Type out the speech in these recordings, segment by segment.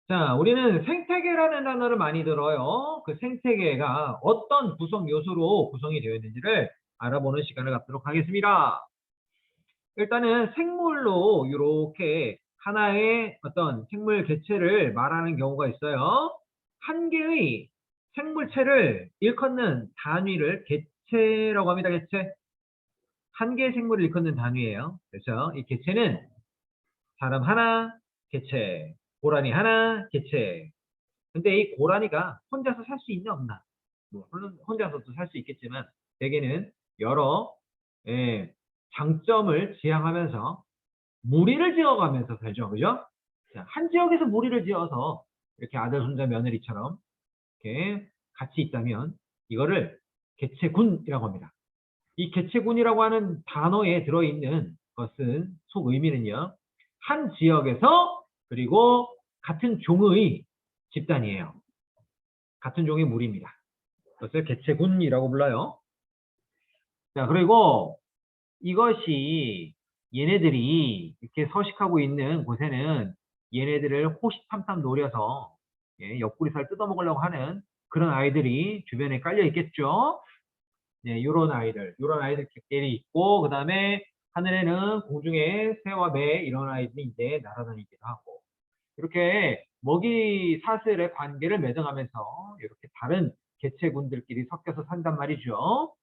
자, 우리는 생태계라는 단어를 많이 들어요. 그 생태계가 어떤 구성 요소로 구성이 되어 있는지를 알아보는 시간을 갖도록 하겠습니다. 일단은 생물로 이렇게 하나의 어떤 생물 개체를 말하는 경우가 있어요. 한 개의 생물체를 일컫는 단위를 개체라고 합니다. 개체. 한 개의 생물을 일컫는 단위예요. 그래서 이 개체는 사람 하나, 개체. 고라니 하나, 개체. 근데 이 고라니가 혼자서 살 수 있나 없나? 뭐 물론 혼자서도 살 수 있겠지만 대개는 여러 장점을 지향하면서 무리를 지어가면서 살죠, 그죠? 자, 한 지역에서 무리를 지어서 이렇게 아들, 손자, 며느리처럼 이렇게 같이 있다면 이거를 개체군이라고 합니다. 이 개체군이라고 하는 단어에 들어있는 것은 속 의미는요, 한 지역에서 그리고 같은 종의 집단이에요. 같은 종의 무리입니다. 그것을 개체군이라고 불러요. 자, 그리고 이것이 얘네들이 이렇게 서식하고 있는 곳에는 얘네들을 호시탐탐 노려서 옆구리살 뜯어먹으려고 하는 그런 아이들이 주변에 깔려 있겠죠. 네, 요런 아이들끼리 있고, 그 다음에 하늘에는 공중에 새와 매 이런 아이들이 이제 날아다니기도 하고, 이렇게 먹이 사슬의 관계를 맺어가면서 이렇게 다른 개체군들끼리 섞여서 산단 말이죠.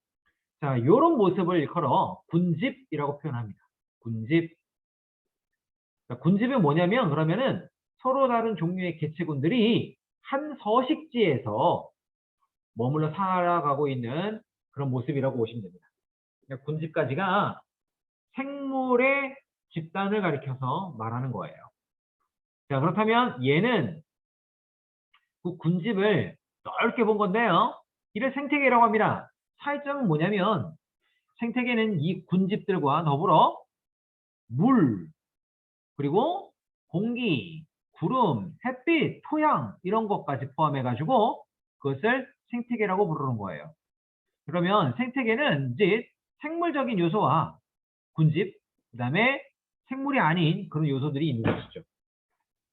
자, 요런 모습을 일컬어 군집이라고 표현합니다. 군집. 자, 군집은 뭐냐면 그러면은 서로 다른 종류의 개체군들이 한 서식지에서 머물러 살아가고 있는 그런 모습이라고 보시면 됩니다. 그러니까 군집까지가 생물의 집단을 가리켜서 말하는 거예요. 자, 그렇다면 얘는 그 군집을 넓게 본 건데요. 이를 생태계라고 합니다. 차이점은 뭐냐면 생태계는 이 군집들과 더불어 물, 그리고 공기, 구름, 햇빛, 토양 이런 것까지 포함해가지고 그것을 생태계라고 부르는 거예요. 그러면 생태계는 이제 생물적인 요소와 군집, 그 다음에 생물이 아닌 그런 요소들이 있는 것이죠.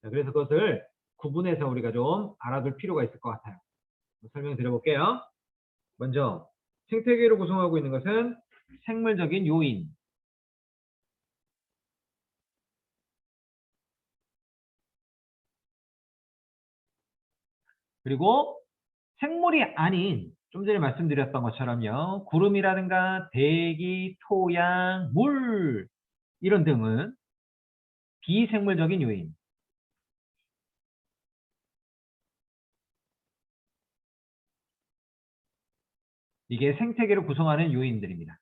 자, 그래서 그것을 구분해서 우리가 좀 알아둘 필요가 있을 것 같아요. 설명드려볼게요. 먼저 생태계를 구성하고 있는 것은 생물적인 요인, 그리고 생물이 아닌 좀 전에 말씀드렸던 것처럼요. 구름이라든가 대기, 토양, 물 이런 등은 비생물적인 요인. 이게 생태계를 구성하는 요인들입니다.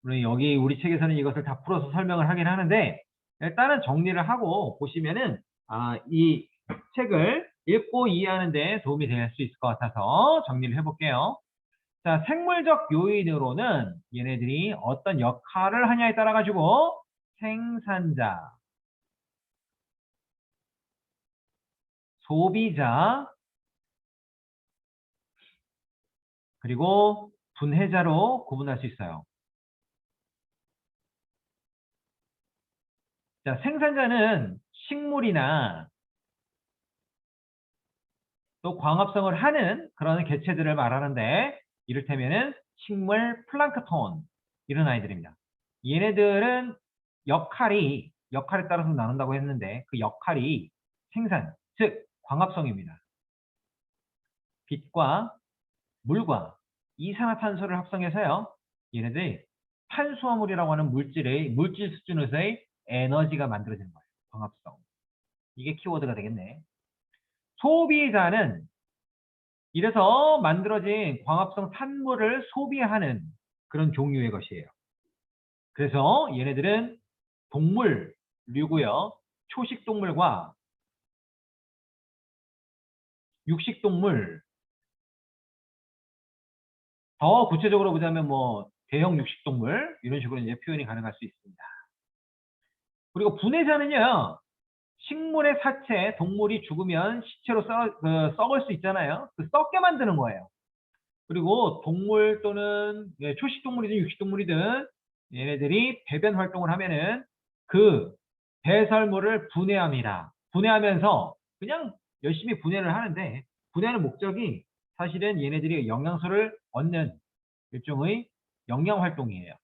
물론 여기 우리 책에서는 이것을 다 풀어서 설명을 하긴 하는데 일단은 정리를 하고 보시면은 이 책을 읽고 이해하는 데 도움이 될 수 있을 것 같아서 정리를 해볼게요. 자, 생물적 요인으로는 얘네들이 어떤 역할을 하냐에 따라 가지고 생산자, 소비자, 그리고 분해자로 구분할 수 있어요. 자, 생산자는 식물이나 또 광합성을 하는 그런 개체들을 말하는데 이를테면은 식물 플랑크톤 이런 아이들입니다. 얘네들은 역할에 따라서 나눈다고 했는데 그 역할이 생산, 즉 광합성입니다. 빛과 물과 이산화탄소를 합성해서요. 얘네들이 탄수화물이라고 하는 물질 수준에서의 에너지가 만들어지는 거예요. 광합성. 이게 키워드가 되겠네. 소비자는 이래서 만들어진 광합성 산물을 소비하는 그런 종류의 것이에요. 그래서 얘네들은 동물류고요. 초식동물과 육식동물, 더 구체적으로 보자면 뭐 대형 육식동물 이런 식으로 이제 표현이 가능할 수 있습니다. 그리고 분해자는요. 식물의 사체, 동물이 죽으면 시체로 썩을 수 있잖아요. 그 썩게 만드는 거예요. 그리고 동물 또는 초식동물이든 육식동물이든 얘네들이 배변 활동을 하면은 그 배설물을 분해합니다. 분해하면서 그냥 열심히 분해를 하는데 분해하는 목적이 사실은 얘네들이 영양소를 얻는 일종의 영양 활동이에요.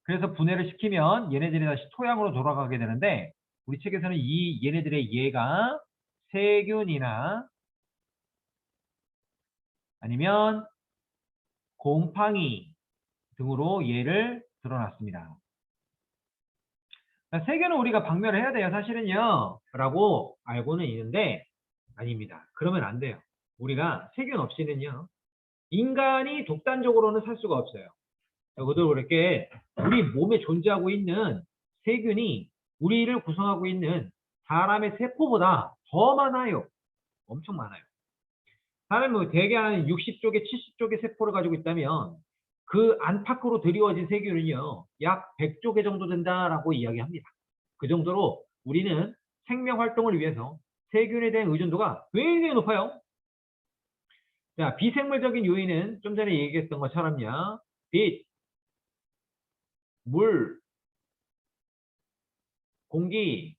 그래서 분해를 시키면 얘네들이 다시 토양으로 돌아가게 되는데 우리 책에서는 이 얘네들의 예가 세균이나 아니면 곰팡이 등으로 예를 들어놨습니다. 세균은 우리가 박멸을 해야 돼요. 사실은요. 라고 알고는 있는데 아닙니다. 그러면 안 돼요. 우리가 세균 없이는요. 인간이 독단적으로는 살 수가 없어요. 그것도 그렇게 우리 몸에 존재하고 있는 세균이 우리를 구성하고 있는 사람의 세포보다 더 많아요. 엄청 많아요. 사람이 뭐 대개 한 60쪽에 70쪽의 세포를 가지고 있다면 그 안팎으로 드리워진 세균은요. 약 100쪽의 정도 된다라고 이야기합니다. 그 정도로 우리는 생명 활동을 위해서 세균에 대한 의존도가 굉장히 높아요. 자, 비생물적인 요인은 좀 전에 얘기했던 것처럼요. 빛, 물, 공기,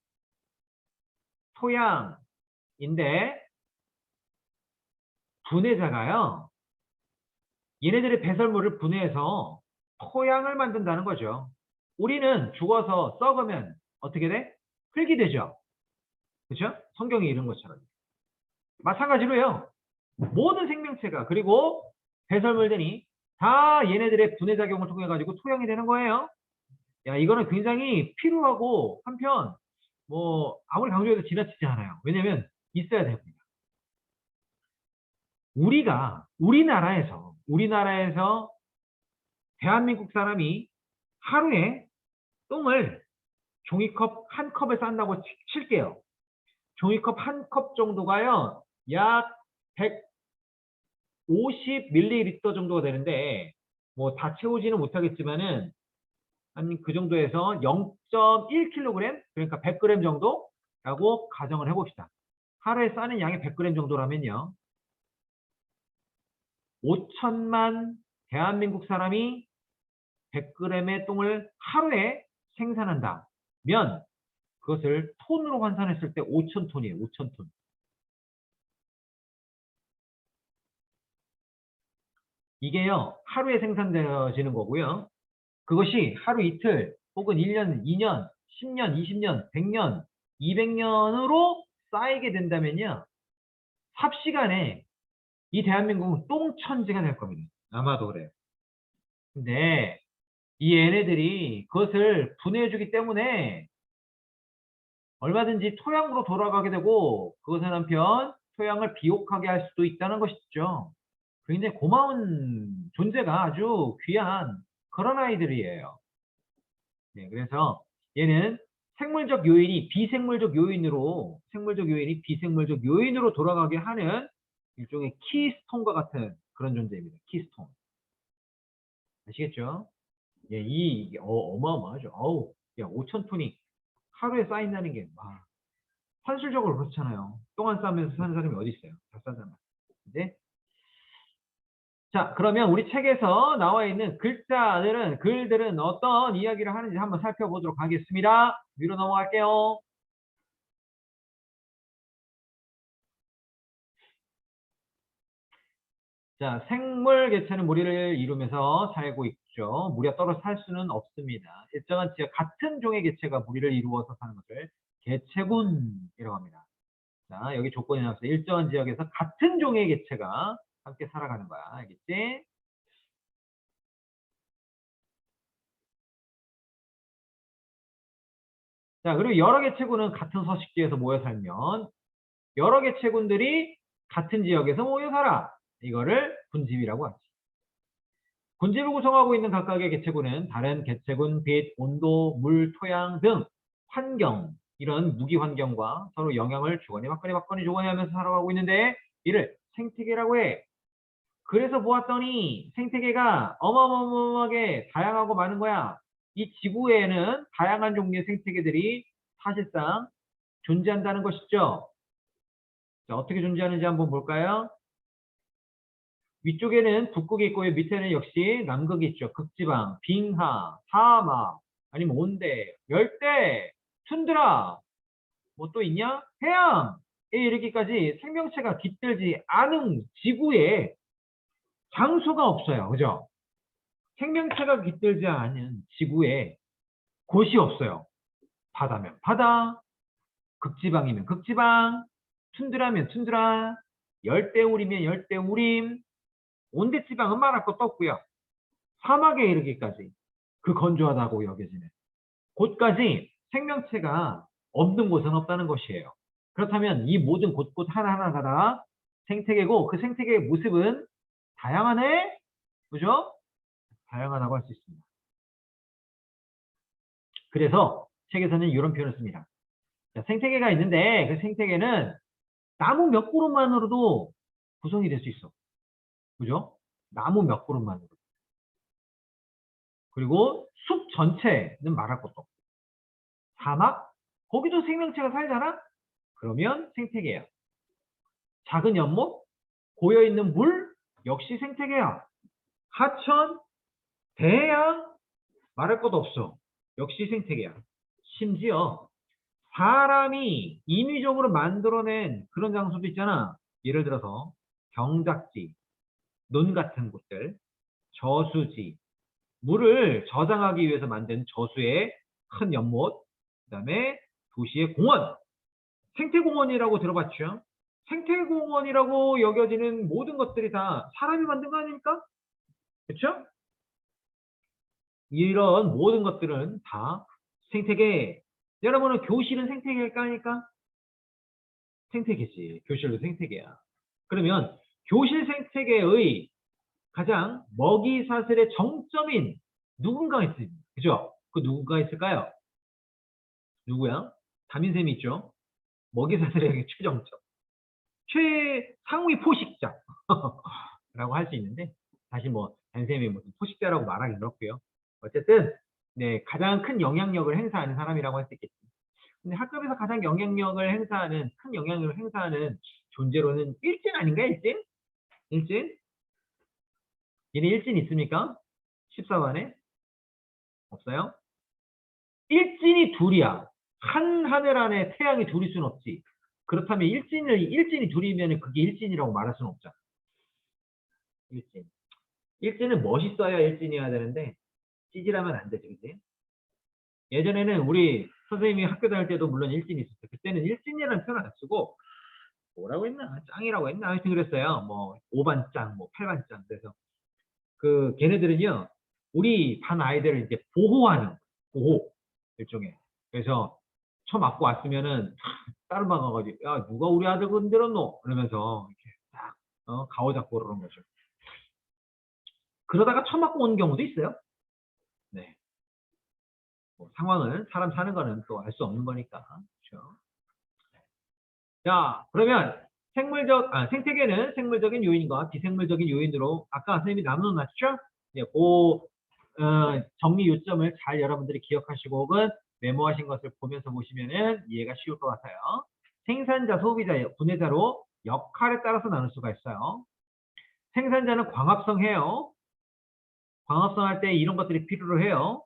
토양인데 분해자가요. 얘네들의 배설물을 분해해서 토양을 만든다는 거죠. 우리는 죽어서 썩으면 어떻게 돼? 흙이 되죠. 그렇죠? 성경이 이런 것처럼. 마찬가지로요. 모든 생명체가 그리고 배설물들이 다 얘네들의 분해작용을 통해 가지고 토양이 되는 거예요. 야, 이거는 굉장히 필요하고 한편 뭐 아무리 강조해도 지나치지 않아요. 왜냐면 있어야 됩니다. 우리나라에서 대한민국 사람이 하루에 똥을 종이컵 한 컵에 싼다고 칠게요. 종이컵 한 컵 정도가요. 약 150ml 정도가 되는데 뭐 다 채우지는 못하겠지만은 한 그 정도에서 0.1kg 그러니까 100g 정도라고 가정을 해봅시다. 하루에 싸는 양이 100g 정도라면요. 5천만 대한민국 사람이 100g의 똥을 하루에 생산한다면 그것을 톤으로 환산했을 때 5,000톤이에요. 5,000톤. 이게요. 하루에 생산되어지는 거고요. 그것이 하루 이틀 혹은 1년, 2년, 10년, 20년, 100년, 200년으로 쌓이게 된다면요. 삽시간에 이 대한민국은 똥천지가 될 겁니다. 아마도 그래요. 근데 이 얘네들이 그것을 분해해주기 때문에 얼마든지 토양으로 돌아가게 되고 그것은 한편 토양을 비옥하게 할 수도 있다는 것이죠. 굉장히 고마운 존재가 아주 귀한 그런 아이들이에요. 네, 그래서 얘는 생물적 요인이 비생물적 요인으로 돌아가게 하는 일종의 키스톤과 같은 그런 존재입니다. 키스톤. 아시겠죠? 예, 어마어마하죠. 어우, 야, 5,000톤이 하루에 쌓인다는 게, 와, 현실적으로 그렇잖아요. 똥 안 싸면서 사는 사람이 어디 있어요? 다 싸잖아. 이제 자, 그러면 우리 책에서 나와 있는 글들은 어떤 이야기를 하는지 한번 살펴보도록 하겠습니다. 위로 넘어갈게요. 자, 생물 개체는 무리를 이루면서 살고 있죠. 무리가 떨어 살 수는 없습니다. 일정한 지역 같은 종의 개체가 무리를 이루어서 사는 것을 개체군이라고 합니다. 자, 여기 조건이 나왔어요. 일정한 지역에서 같은 종의 개체가 함께 살아가는 거야. 알겠지? 자, 그리고 여러 개체군은 같은 서식지에서 모여 살면 여러 개체군들이 같은 지역에서 모여 살아. 이거를 군집이라고 하지. 군집을 구성하고 있는 각각의 개체군은 다른 개체군, 빛, 온도, 물, 토양 등 환경, 이런 무기 환경과 서로 영향을 주거니 받거니 주거니하면서 살아가고 있는데 이를 생태계라고 해. 그래서 보았더니 생태계가 어마어마하게 다양하고 많은 거야. 이 지구에는 다양한 종류의 생태계들이 사실상 존재한다는 것이죠. 자, 어떻게 존재하는지 한번 볼까요? 위쪽에는 북극이 있고요. 밑에는 역시 남극이 있죠. 극지방, 빙하, 사막, 아니면 온대, 열대, 툰드라 뭐 또 있냐? 해양에 이르기까지 생명체가 깃들지 않은 지구에 장소가 없어요. 그죠? 생명체가 깃들지 않은 지구에 곳이 없어요. 바다면 바다, 극지방이면 극지방, 툰드라면 툰드라, 열대우림이면 열대우림, 온대지방은 말할 것도 없고요. 사막에 이르기까지 그 건조하다고 여겨지는 곳까지 생명체가 없는 곳은 없다는 것이에요. 그렇다면 이 모든 곳곳 하나하나가 다 생태계고 그 생태계의 모습은 다양하네? 그죠? 다양하다고 할 수 있습니다. 그래서 책에서는 이런 표현을 씁니다. 자, 생태계가 있는데 그 생태계는 나무 몇 그룹만으로도 구성이 될 수 있어. 그죠? 나무 몇 그룹만으로. 그리고 숲 전체는 말할 것도 없고. 사막? 거기도 생명체가 살잖아? 그러면 생태계야. 작은 연못? 고여있는 물? 역시 생태계야. 하천? 대양? 말할 것도 없어. 역시 생태계야. 심지어 사람이 인위적으로 만들어낸 그런 장소도 있잖아. 예를 들어서 경작지, 논 같은 곳들, 저수지, 물을 저장하기 위해서 만든 저수의 큰 연못, 그 다음에 도시의 공원, 생태공원이라고 들어봤죠? 생태공원이라고 여겨지는 모든 것들이 다 사람이 만든 거 아닙니까? 그렇죠? 이런 모든 것들은 다 생태계. 여러분은 교실은 생태계일까 하니까? 생태계지. 교실도 생태계야. 그러면 교실 생태계의 가장 먹이 사슬의 정점인 누군가가 있습니다. 그죠? 그 누군가 있을까요? 누구야? 담임쌤이 있죠? 먹이 사슬의 최정점. 최상위 포식자. 라고 할 수 있는데, 사실 뭐, 담임쌤이 무슨 포식자라고 말하기 그렇고요. 어쨌든, 네, 가장 큰 영향력을 행사하는 사람이라고 할 수 있겠습니다. 근데 학급에서 가장 영향력을 행사하는, 큰 영향력을 행사하는 존재로는 일진 아닌가, 일진? 일진? 얘네 일진 있습니까? 14반에? 없어요? 일진이 둘이야. 한 하늘 안에 태양이 둘일 수는 없지. 그렇다면 일진이 둘이면 그게 일진이라고 말할 수는 없잖아. 일진. 일진은 멋있어야 일진이어야 되는데, 찌질하면 안 되지, 그지? 예전에는 우리 선생님이 학교 다닐 때도 물론 일진이 있었어요. 그때는 일진이라는 표현을 안 쓰고, 뭐라고 했나? 짱이라고 했나? 하여튼 그랬어요. 뭐, 5반짱, 뭐, 8반짱. 그래서, 걔네들은요, 우리 반 아이들을 이제 보호하는, 보호, 일종의. 그래서, 처 맞고 왔으면은, 다른 방 가가지고, 야, 누가 우리 아들 건드렸노? 그러면서, 이렇게 딱, 가오 잡고 그러는 거죠. 그러다가 처 맞고 온 경우도 있어요. 네. 뭐 상황은, 사람 사는 거는 또 알 수 없는 거니까. 그렇죠? 자, 그러면 생태계는 생물적인 요인과 비생물적인 요인으로 아까 선생님이 나눠놨죠? 네, 정리 요점을 잘 여러분들이 기억하시고 혹은 메모하신 것을 보면서 보시면은 이해가 쉬울 것 같아요. 생산자, 소비자, 분해자로 역할에 따라서 나눌 수가 있어요. 생산자는 광합성해요. 광합성할 때 이런 것들이 필요로 해요.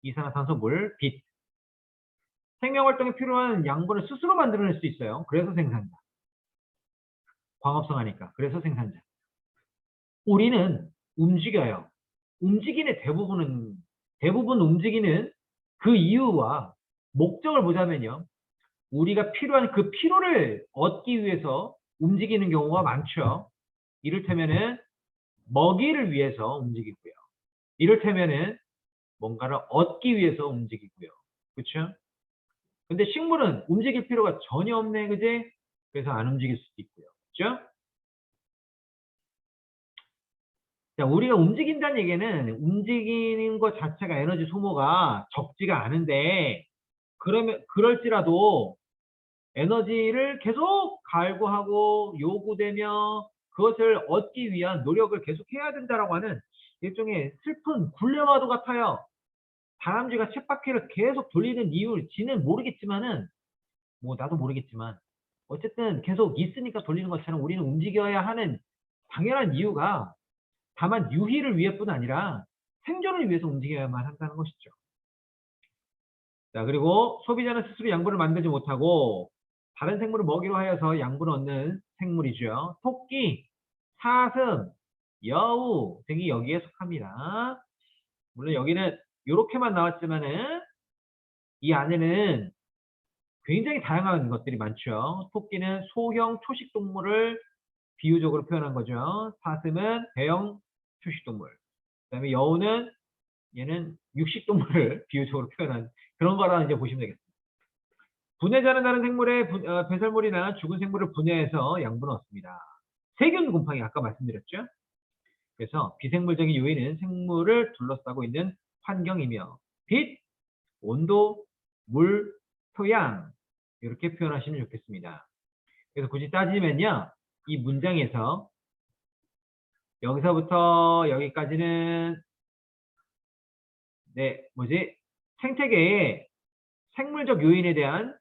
이산화탄소, 물, 빛. 생명활동에 필요한 양분을 스스로 만들어낼 수 있어요. 그래서 생산자. 광합성하니까. 그래서 생산자. 우리는 움직여요. 움직이는 대부분 움직이는 그 이유와 목적을 보자면요. 우리가 필요한 그 피로를 얻기 위해서 움직이는 경우가 많죠. 이를테면은 먹이를 위해서 움직이고요. 이를테면은 뭔가를 얻기 위해서 움직이고요. 그렇죠? 근데 식물은 움직일 필요가 전혀 없네, 그지? 그래서 안 움직일 수도 있고요. 그렇죠? 자, 우리가 움직인다는 얘기는 움직이는 것 자체가 에너지 소모가 적지가 않은데 그럴지라도 에너지를 계속 갈구하고 요구되며 그것을 얻기 위한 노력을 계속 해야 된다라고 하는 일종의 슬픈 굴레와도 같아요. 다람쥐가 쳇바퀴를 계속 돌리는 이유, 지는 모르겠지만은, 뭐 나도 모르겠지만, 어쨌든 계속 있으니까 돌리는 것처럼 우리는 움직여야 하는 당연한 이유가 다만 유희를 위해뿐 아니라 생존을 위해서 움직여야만 한다는 것이죠. 자, 그리고 소비자는 스스로 양분을 만들지 못하고 다른 생물을 먹이로 하여서 양분을 얻는 생물이죠. 토끼, 사슴, 여우 등이 여기에 속합니다. 물론 여기는 이렇게만 나왔지만은 이 안에는 굉장히 다양한 것들이 많죠. 토끼는 소형 초식 동물을 비유적으로 표현한 거죠. 사슴은 대형 초식 동물. 그다음에 여우는 얘는 육식 동물을 비유적으로 표현한 그런 거라 이제 보시면 되겠습니다. 분해자는 다른 생물의 배설물이나 죽은 생물을 분해해서 양분을 얻습니다. 세균 곰팡이 아까 말씀드렸죠. 그래서 비생물적인 요인은 생물을 둘러싸고 있는 환경이며 빛, 온도, 물, 토양 이렇게 표현하시면 좋겠습니다. 그래서 굳이 따지면요. 이 문장에서 여기서부터 여기까지는 생태계의 생물적 요인에 대한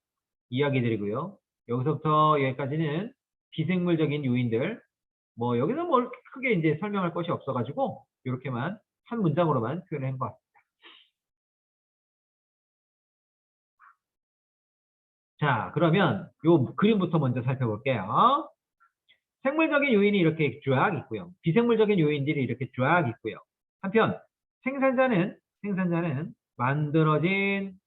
이야기들이고요. 여기서부터 여기까지는 비생물적인 요인들. 뭐 여기서 뭐 크게 이제 설명할 것이 없어가지고 이렇게만 한 문장으로만 표현을 한 것 같습니다. 자, 그러면 요 그림부터 먼저 살펴볼게요. 생물적인 요인이 이렇게 쫙 있고요. 비생물적인 요인들이 이렇게 쫙 있고요. 한편 생산자는 만들어진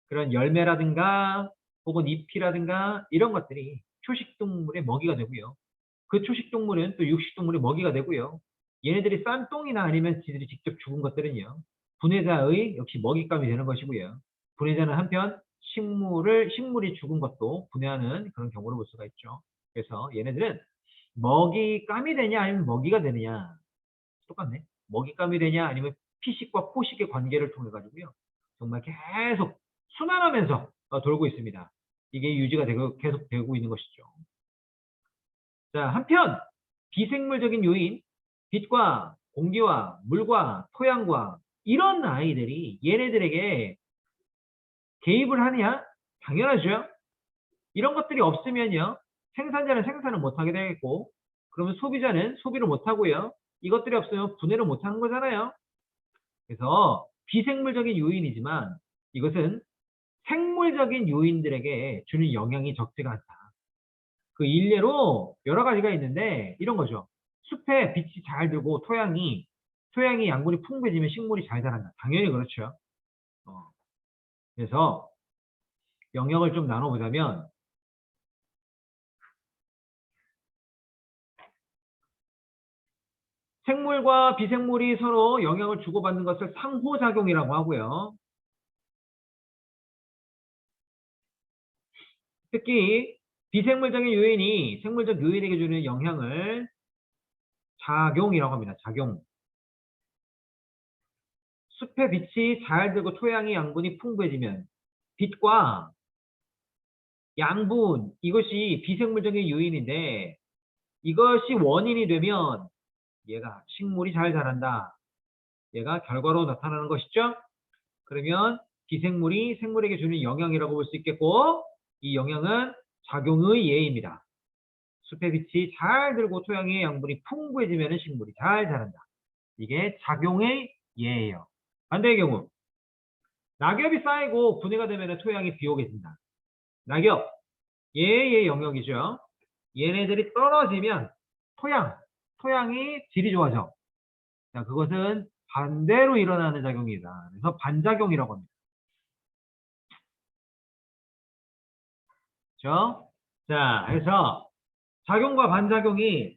그런 열매라든가 혹은 잎이라든가 이런 것들이 초식동물의 먹이가 되고요. 그 초식동물은 또 육식동물의 먹이가 되고요. 얘네들이 싼 똥이나 아니면 지들이 직접 죽은 것들은요. 분해자의 역시 먹잇감이 되는 것이고요. 분해자는 한편 식물이 죽은 것도 분해하는 그런 경우를 볼 수가 있죠. 그래서 얘네들은 먹잇감이 되냐 아니면 먹이가 되느냐 똑같네. 먹잇감이 되냐 아니면 피식과 포식의 관계를 통해 가지고요. 정말 계속 순환하면서 돌고 있습니다. 이게 유지가 되고 계속 되고 있는 것이죠. 자, 한편 비생물적인 요인, 빛과 공기와 물과 토양과 이런 아이들이 얘네들에게 개입을 하느냐? 당연하죠. 이런 것들이 없으면요. 생산자는 생산을 못하게 되겠고 그러면 소비자는 소비를 못하고요. 이것들이 없으면 분해를 못하는 거잖아요. 그래서 비생물적인 요인이지만 이것은 생물적인 요인들에게 주는 영향이 적지가 않다. 그 일례로 여러 가지가 있는데 이런 거죠. 숲에 빛이 잘 들고 토양이 양분이 풍부해지면 식물이 잘 자란다. 당연히 그렇죠. 그래서 영역을 좀 나눠보자면 생물과 비생물이 서로 영향을 주고받는 것을 상호작용이라고 하고요. 특히 비생물적인 요인이 생물적 요인에게 주는 영향을 작용이라고 합니다. 작용. 숲의 빛이 잘 들고 토양의 양분이 풍부해지면 빛과 양분 이것이 비생물적인 요인인데 이것이 원인이 되면 얘가 식물이 잘 자란다. 얘가 결과로 나타나는 것이죠. 그러면 비생물이 생물에게 주는 영향이라고 볼 수 있겠고 이 영향은 작용의 예입니다. 숲의 빛이 잘 들고 토양의 양분이 풍부해지면 식물이 잘 자란다. 이게 작용의 예예요. 반대의 경우 낙엽이 쌓이고 분해가 되면 토양이 비오게 된다. 낙엽 얘의 영역이죠. 얘네들이 떨어지면 토양이 질이 좋아져. 자, 그것은 반대로 일어나는 작용이다. 그래서 반작용이라고 합니다. 그렇죠? 자, 그래서 작용과 반작용이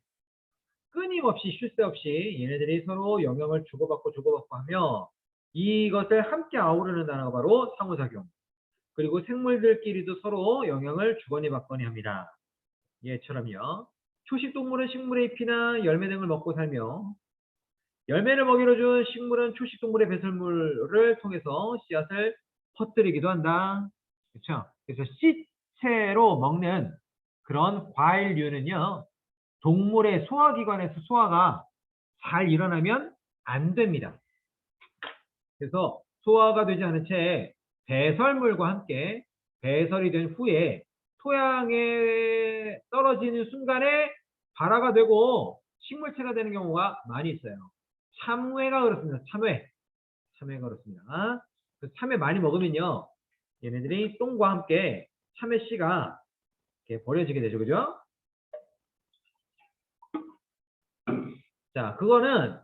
끊임없이 쉴 새 없이 얘네들이 서로 영향을 주고받고 하며 이것을 함께 아우르는 단어가 바로 상호작용. 그리고 생물들끼리도 서로 영향을 주거니 받거니 합니다. 얘처럼요. 초식동물은 식물의 잎이나 열매 등을 먹고 살며 열매를 먹이로 준 식물은 초식동물의 배설물을 통해서 씨앗을 퍼뜨리기도 한다. 그렇죠? 그래서 씨체로 먹는 그런 과일류는요. 동물의 소화기관에서 소화가 잘 일어나면 안 됩니다. 그래서 소화가 되지 않은 채 배설물과 함께 배설이 된 후에 토양에 떨어지는 순간에 발화가 되고 식물체가 되는 경우가 많이 있어요. 참외가 그렇습니다. 참외가 그렇습니다. 그 참외 많이 먹으면요. 얘네들이 똥과 함께 참외씨가 이렇게 버려지게 되죠. 그죠? 자, 그거는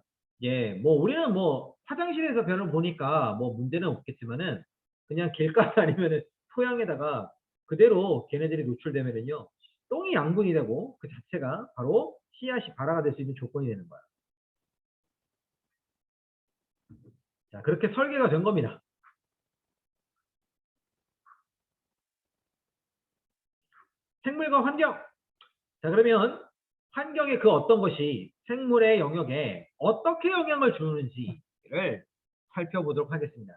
뭐 우리는 뭐 화장실에서 변을 보니까 뭐 문제는 없겠지만은 그냥 길가에 아니면은 토양에다가 그대로 걔네들이 노출되면은요. 똥이 양분이 되고 그 자체가 바로 씨앗이 발화가 될 수 있는 조건이 되는 거야. 자, 그렇게 설계가 된 겁니다. 생물과 환경. 자, 그러면 환경의 그 어떤 것이 생물의 영역에 어떻게 영향을 주는지를 살펴보도록 하겠습니다.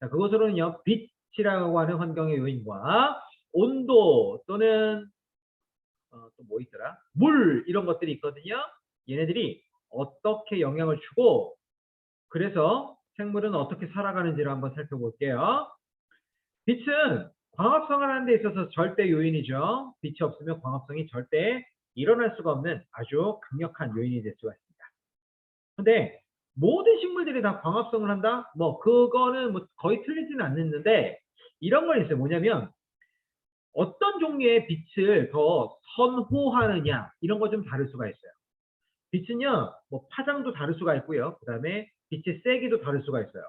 자, 그것으로는요, 빛이라고 하는 환경의 요인과 온도 또는 또 뭐 있더라? 물 이런 것들이 있거든요. 얘네들이 어떻게 영향을 주고 그래서 생물은 어떻게 살아가는지를 한번 살펴볼게요. 빛은 광합성을 하는 데 있어서 절대 요인이죠. 빛이 없으면 광합성이 절대 일어날 수가 없는 아주 강력한 요인이 될 수가 있습니다. 근데 모든 식물들이 다 광합성을 한다? 뭐 그거는 뭐 거의 틀리지는 않는데 이런 건 있어요. 뭐냐면 어떤 종류의 빛을 더 선호하느냐 이런 거 좀 다를 수가 있어요. 빛은요, 뭐 파장도 다를 수가 있고요. 그 다음에 빛의 세기도 다를 수가 있어요.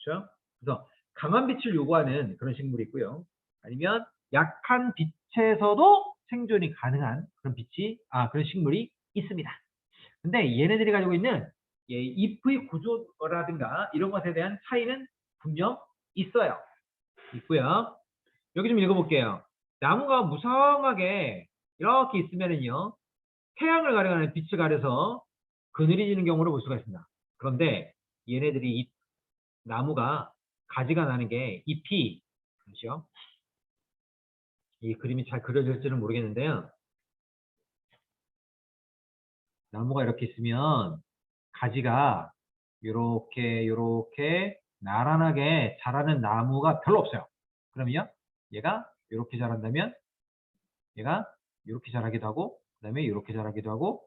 그렇죠? 그래서 강한 빛을 요구하는 그런 식물이 있고요. 아니면 약한 빛에서도 생존이 가능한 그런 그런 식물이 있습니다. 근데 얘네들이 가지고 있는 잎의 구조라든가 이런 것에 대한 차이는 분명 있어요. 있고요. 여기 좀 읽어볼게요. 나무가 무성하게 이렇게 있으면은요, 태양을 가려는 빛을 가려서 그늘이 지는 경우를 볼 수가 있습니다. 그런데 얘네들이 나무가 가지가 나는 게 잎이 잠시요. 이 그림이 잘 그려질지는 모르겠는데요. 나무가 이렇게 있으면 가지가 요렇게 나란하게 자라는 나무가 별로 없어요. 그러면요. 얘가 이렇게 자란다면 얘가 이렇게 자라기도 하고 그다음에 이렇게 자라기도 하고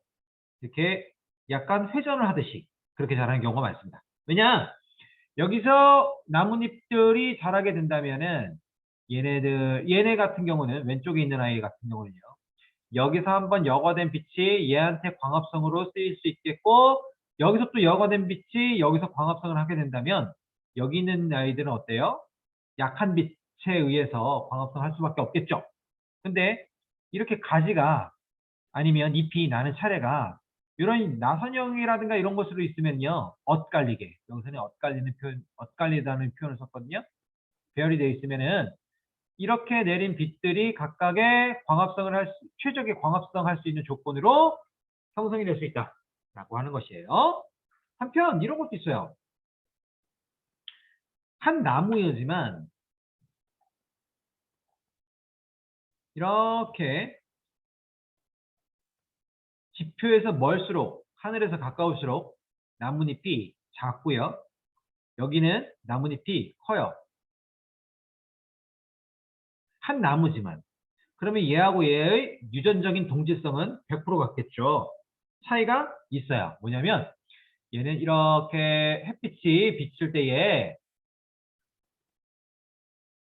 이렇게 약간 회전을 하듯이 그렇게 자라는 경우가 많습니다. 왜냐? 여기서 나뭇잎들이 자라게 된다면은 얘네 같은 경우는 왼쪽에 있는 아이 같은 경우는요. 여기서 한번 여과된 빛이 얘한테 광합성으로 쓰일 수 있겠고 여기서 또 여과된 빛이 여기서 광합성을 하게 된다면 여기 있는 아이들은 어때요? 약한 빛에 의해서 광합성을 할 수밖에 없겠죠. 근데 이렇게 가지가 아니면 잎이 나는 차례가 이런 나선형이라든가 이런 것으로 있으면요. 엇갈리게. 여기서는 엇갈리는 표현, 엇갈리다는 표현을 썼거든요. 배열이 되어 있으면은 이렇게 내린 빛들이 각각의 최적의 광합성 할 수 있는 조건으로 형성이 될 수 있다라고 하는 것이에요. 한편 이런 것도 있어요. 한 나무이지만 이렇게 지표에서 멀수록 하늘에서 가까울수록 나뭇잎이 작고요. 여기는 나뭇잎이 커요. 한 나무지만. 그러면 얘하고 얘의 유전적인 동질성은 100% 같겠죠. 차이가 있어요. 뭐냐면 얘는 이렇게 햇빛이 비칠 때에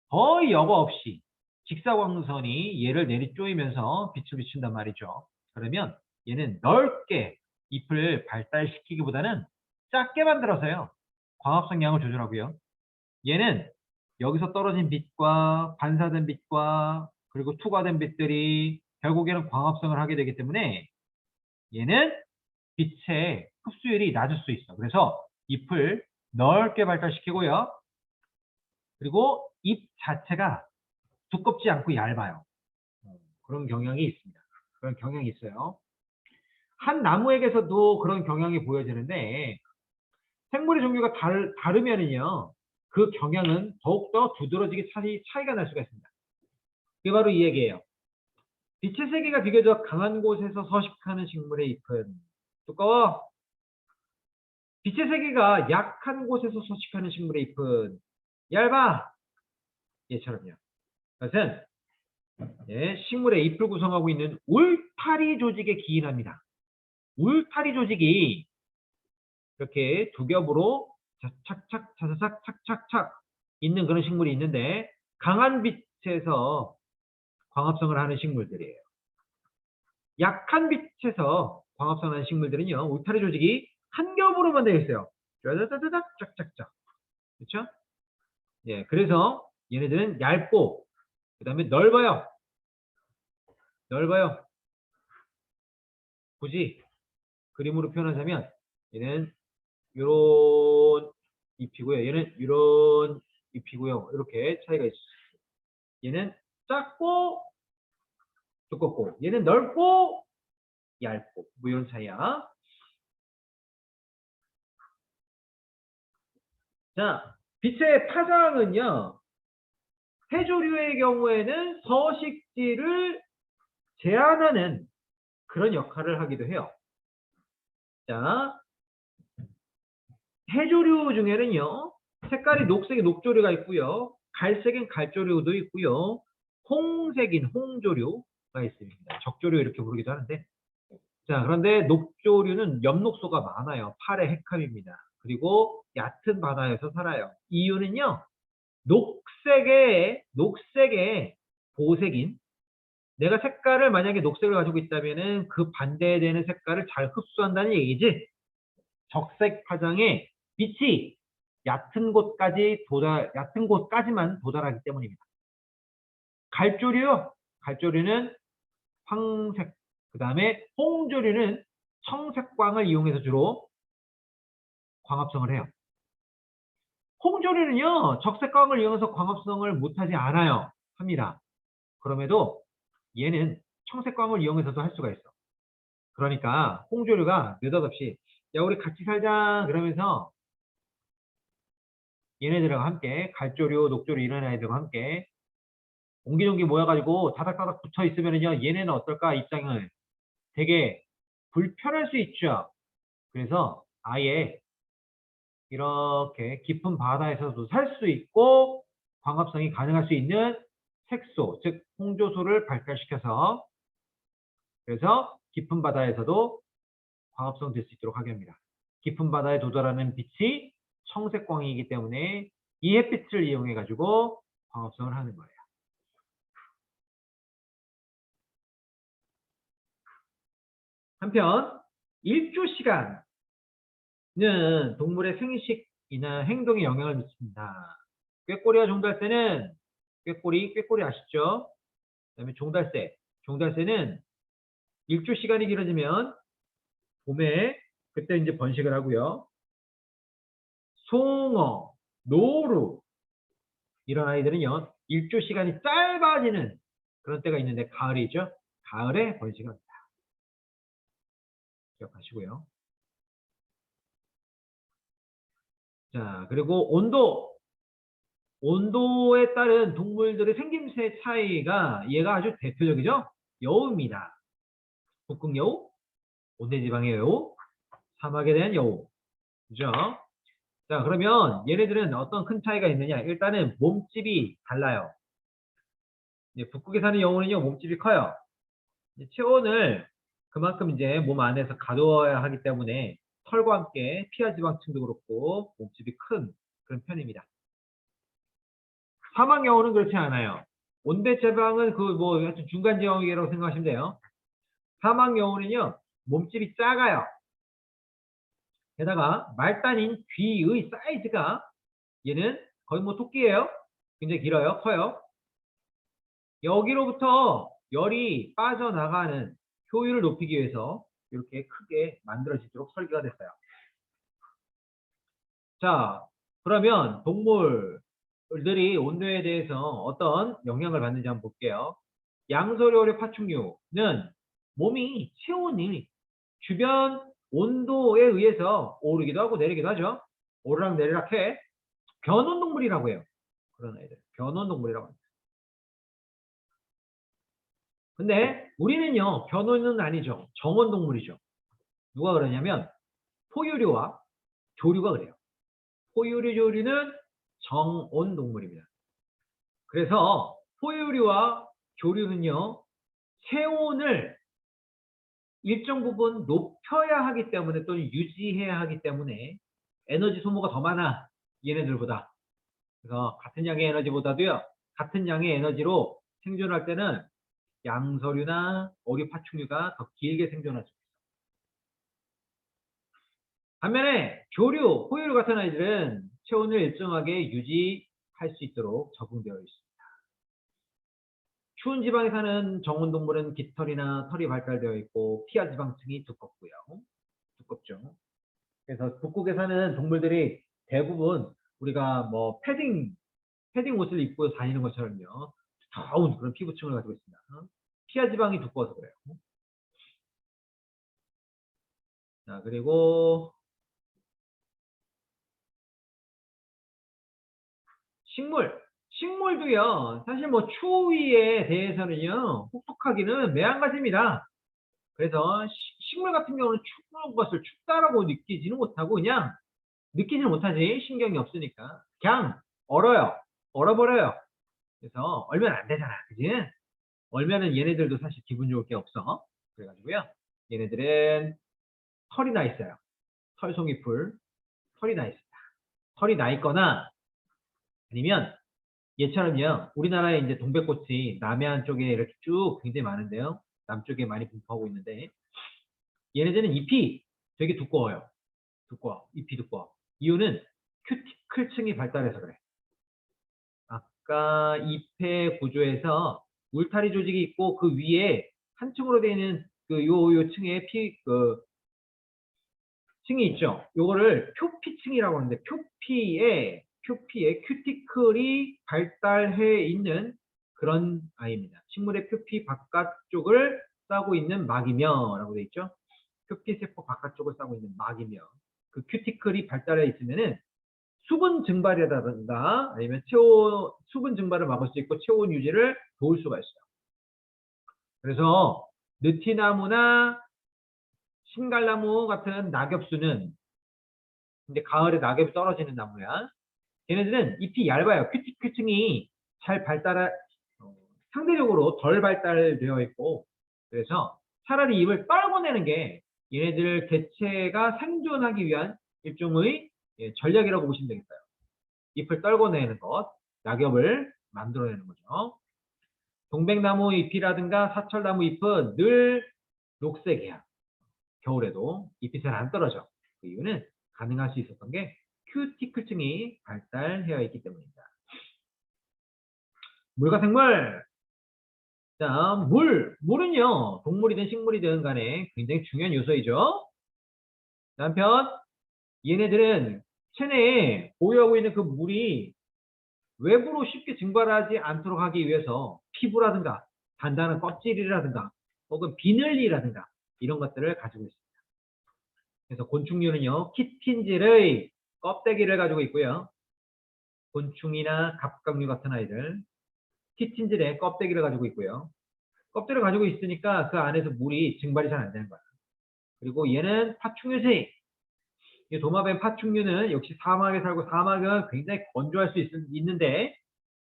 거의 여과 없이 직사광선이 얘를 내리쪼이면서 빛을 비춘단 말이죠. 그러면 얘는 넓게 잎을 발달시키기보다는 작게 만들어서요. 광합성 양을 조절하고요. 얘는 여기서 떨어진 빛과 반사된 빛과 그리고 투과된 빛들이 결국에는 광합성을 하게 되기 때문에 얘는 빛의 흡수율이 낮을 수 있어. 그래서 잎을 넓게 발달시키고요. 그리고 잎 자체가 두껍지 않고 얇아요. 그런 경향이 있습니다. 그런 경향이 있어요. 한 나무에게서도 그런 경향이 보여지는데 생물의 종류가 다르면은요. 그 경향은 더욱더 두드러지게 차이가 날 수가 있습니다. 그게 바로 이 얘기예요. 빛의 세기가 비교적 강한 곳에서 서식하는 식물의 잎은 두꺼워. 빛의 세기가 약한 곳에서 서식하는 식물의 잎은 얇아. 얘처럼요. 그것은 식물의 잎을 구성하고 있는 울타리 조직에 기인합니다. 울타리 조직이 이렇게 두 겹으로 착착착 차사삭 착착착 있는 그런 식물이 있는데 강한 빛에서 광합성을 하는 식물들이에요. 약한 빛에서 광합성을 하는 식물들은요, 울타리 조직이 한 겹으로만 되어 있어요. 짜자자자작 짝짝짝. 그렇죠? 예, 그래서 얘네들은 얇고 그다음에 넓어요. 넓어요. 굳이 그림으로 표현하자면 얘는 요런 잎이고요. 얘는 요런 잎이고요. 이렇게 차이가 있어요. 얘는 작고 두껍고 얘는 넓고 얇고 뭐 이런 차이야. 자, 빛의 파장은요. 해조류의 경우에는 서식지를 제한하는 그런 역할을 하기도 해요. 자, 해조류 중에는요. 색깔이 녹색인 녹조류가 있고요. 갈색인 갈조류도 있고요. 홍색인 홍조류가 있습니다. 적조류 이렇게 부르기도 하는데 자, 그런데 녹조류는 엽록소가 많아요. 8의 핵합입니다. 그리고 얕은 바다에서 살아요. 이유는요. 녹색의 보색인 내가 색깔을 만약에 녹색을 가지고 있다면은 그 반대되는 색깔을 잘 흡수한다는 얘기지. 적색 파장에 빛이 얕은 곳까지만 도달하기 때문입니다. 갈조류요. 갈조류는 황색, 그 다음에 홍조류는 청색광을 이용해서 주로 광합성을 해요. 홍조류는요, 적색광을 이용해서 광합성을 못하지 않아요. 합니다. 그럼에도 얘는 청색광을 이용해서도 할 수가 있어. 그러니까 홍조류가 느닷없이 야 우리 같이 살자 그러면서 얘네들과 함께 갈조류, 녹조류 이런 아이들과 함께 옹기종기 모여가지고 다닥다닥 붙어 있으면은요 얘네는 어떨까 입장을 되게 불편할 수 있죠. 그래서 아예 이렇게 깊은 바다에서도 살 수 있고 광합성이 가능할 수 있는 색소, 즉 홍조소를 발달시켜서 그래서 깊은 바다에서도 광합성 될 수 있도록 하게 합니다. 깊은 바다에 도달하는 빛이 청색광이기 때문에 이 햇빛을 이용해 가지고 광합성을 하는 거예요. 한편 일조 시간은 동물의 생식이나 행동에 영향을 미칩니다. 꾀꼬리와 종달새는 꾀꼬리 아시죠? 그다음에 종달새는 일조 시간이 길어지면 봄에 그때 이제 번식을 하고요. 송어, 노루 이런 아이들은요. 일조 시간이 짧아지는 그런 때가 있는데 가을이죠. 가을에 번식을 합니다. 기억하시고요. 자, 그리고 온도에 따른 동물들의 생김새 차이가 얘가 아주 대표적이죠. 여우입니다. 북극 여우, 온대지방의 여우, 사막에 대한 여우. 그죠? 자, 그러면 얘네들은 어떤 큰 차이가 있느냐? 일단은 몸집이 달라요. 북극에 사는 여우는요, 몸집이 커요. 체온을 그만큼 이제 몸 안에서 가둬야 하기 때문에 털과 함께 피하 지방층도 그렇고 몸집이 큰 그런 편입니다. 사막 여우는 그렇지 않아요. 온대 지방은 그 뭐 중간 지형이라고 생각하시면 돼요. 사막 여우는요 몸집이 작아요. 게다가 말단인 귀의 사이즈가 얘는 거의 뭐 토끼예요. 굉장히 길어요. 커요. 여기로부터 열이 빠져나가는 효율을 높이기 위해서 이렇게 크게 만들어지도록 설계가 됐어요. 자, 그러면 동물들이 온도에 대해서 어떤 영향을 받는지 한번 볼게요. 양서류의 파충류는 몸이 체온이 주변 온도에 의해서 오르기도 하고 내리기도 하죠. 오르락 내리락 해. 변온동물이라고 해요. 그런 애들. 변온동물이라고 합니다. 근데 우리는요, 변온은 아니죠. 정온동물이죠. 누가 그러냐면 포유류와 조류가 그래요. 포유류, 조류는 정온동물입니다. 그래서 포유류와 조류는요, 체온을 일정 부분 높여야 하기 때문에 또는 유지해야 하기 때문에 에너지 소모가 더 많아. 얘네들보다. 그래서 같은 양의 에너지보다도요, 같은 양의 에너지로 생존할 때는 양서류나 어류 파충류가 더 길게 생존할 수 있어요. 반면에 조류, 포유류 같은 아이들은 체온을 일정하게 유지할 수 있도록 적응되어 있습니다. 추운 지방에 사는 정원동물은 깃털이나 털이 발달되어 있고 피하 지방층이 두껍고요. 두껍죠. 그래서 북극에 사는 동물들이 대부분 우리가 뭐 패딩 옷을 입고 다니는 것처럼요. 더운 그런 피부층을 가지고 있습니다. 피하 지방이 두꺼워서 그래요. 자, 그리고 식물도요. 사실 뭐 추위에 대해서는요. 혹독하기는 매한가지입니다. 그래서 식물 같은 경우는 추운 것을 춥다라고 느끼지는 못하고 그냥 느끼지는 못하지. 신경이 없으니까. 그냥 얼어요. 얼어버려요. 그래서 얼면 안 되잖아. 그지? 얼면은 얘네들도 사실 기분 좋을 게 없어. 그래가지고요. 얘네들은 털이 나 있어요. 털송이풀. 털이 나 있습니다. 털이 나 있거나 아니면 얘처럼요. 우리나라에 이제 동백꽃이 남해안 쪽에 이렇게 쭉 굉장히 많은데요. 남쪽에 많이 분포하고 있는데 얘네들은 잎이 되게 두꺼워요. 두꺼워. 잎이 두꺼워. 이유는 큐티클층이 발달해서 그래. 아까 잎의 구조에서 울타리 조직이 있고 그 위에 한 층으로 되어 있는 요 층에 층이 있죠. 요거를 표피층이라고 하는데 표피에 큐티클이 발달해 있는 그런 아이입니다. 식물의 표피 바깥쪽을 싸고 있는 막이며 라고 되어 있죠. 표피 세포 바깥쪽을 싸고 있는 막이며 그 큐티클이 발달해 있으면은 수분 증발이라든가 아니면 수분 증발을 막을 수 있고 체온 유지를 도울 수가 있어요. 그래서 느티나무나 신갈나무 같은 낙엽수는 근데 가을에 낙엽이 떨어지는 나무야. 얘네들은 잎이 얇아요. 큐티클층이 잘 상대적으로 덜 발달되어 있고 그래서 차라리 잎을 떨궈내는 게 얘네들 개체가 생존하기 위한 일종의 전략이라고 보시면 되겠어요. 잎을 떨궈내는 것, 낙엽을 만들어내는 거죠. 동백나무 잎이라든가 사철나무 잎은 늘 녹색이야. 겨울에도 잎이 잘 안 떨어져. 그 이유는 가능할 수 있었던 게 큐티클층이 발달되어 있기 때문입니다. 물과 생물. 자, 물은요, 동물이든 식물이든 간에 굉장히 중요한 요소이죠. 한편, 얘네들은 체내에 보유하고 있는 그 물이 외부로 쉽게 증발하지 않도록 하기 위해서 피부라든가 단단한 껍질이라든가 혹은 비늘이라든가 이런 것들을 가지고 있습니다. 그래서 곤충류는요, 키틴질의 껍데기를 가지고 있고요. 곤충이나 갑각류 같은 아이들, 키틴질의 껍데기를 가지고 있고요. 껍데기를 가지고 있으니까 그 안에서 물이 증발이 잘 안 되는 거야. 그리고 얘는 파충류지. 이 도마뱀 파충류는 역시 사막에 살고 사막은 굉장히 건조할 수 있는데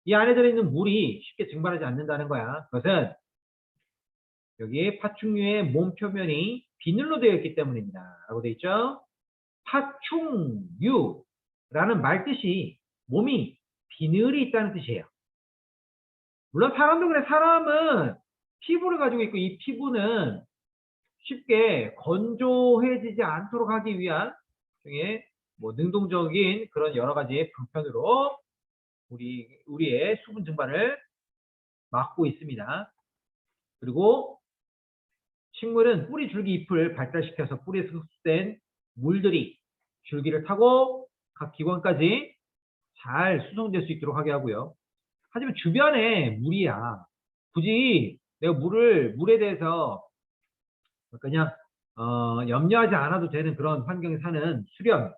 이 안에 들어있는 물이 쉽게 증발하지 않는다는 거야. 그것은 여기 파충류의 몸 표면이 비늘로 되어 있기 때문입니다. 라고 되어 있죠. 파충류라는 말 뜻이 몸이 비늘이 있다는 뜻이에요. 물론 사람도 그래. 사람은 피부를 가지고 있고 이 피부는 쉽게 건조해지지 않도록 하기 위한 중에 뭐 능동적인 그런 여러 가지 불편으로 우리의 수분 증발을 막고 있습니다. 그리고 식물은 뿌리, 줄기, 잎을 발달시켜서 뿌리에서 흡수된 물들이 줄기를 타고 각 기관까지 잘 수송될 수 있도록 하게 하고요. 하지만 주변에 물이야. 굳이 내가 물에 대해서 그냥 염려하지 않아도 되는 그런 환경에 사는 수렴,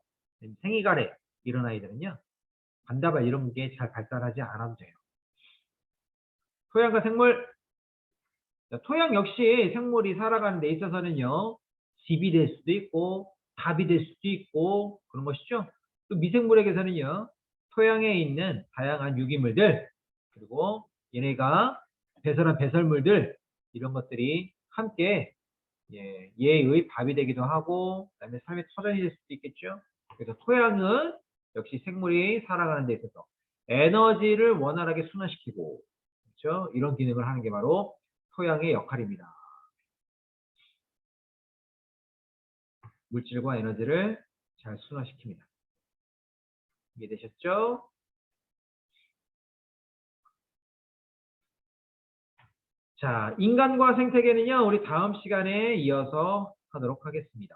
생이가래 이런 아이들은요. 반다발 이런 게 잘 발달하지 않아도 돼요. 토양과 생물. 토양 역시 생물이 살아가는 데 있어서는요. 집이 될 수도 있고 답이 될 수도 있고 그런 것이죠. 또 미생물에게서는요. 토양에 있는 다양한 유기물들 그리고 얘네가 배설한 배설물들 이런 것들이 함께 얘의 밥이 되기도 하고 그다음에 삶의 터전이 될 수도 있겠죠. 그래서 토양은 역시 생물이 살아가는 데 있어서 에너지를 원활하게 순환시키고, 그렇죠? 이런 기능을 하는 게 바로 토양의 역할입니다. 물질과 에너지를 잘 순환시킵니다. 이해되셨죠? 자, 인간과 생태계는요, 우리 다음 시간에 이어서 하도록 하겠습니다.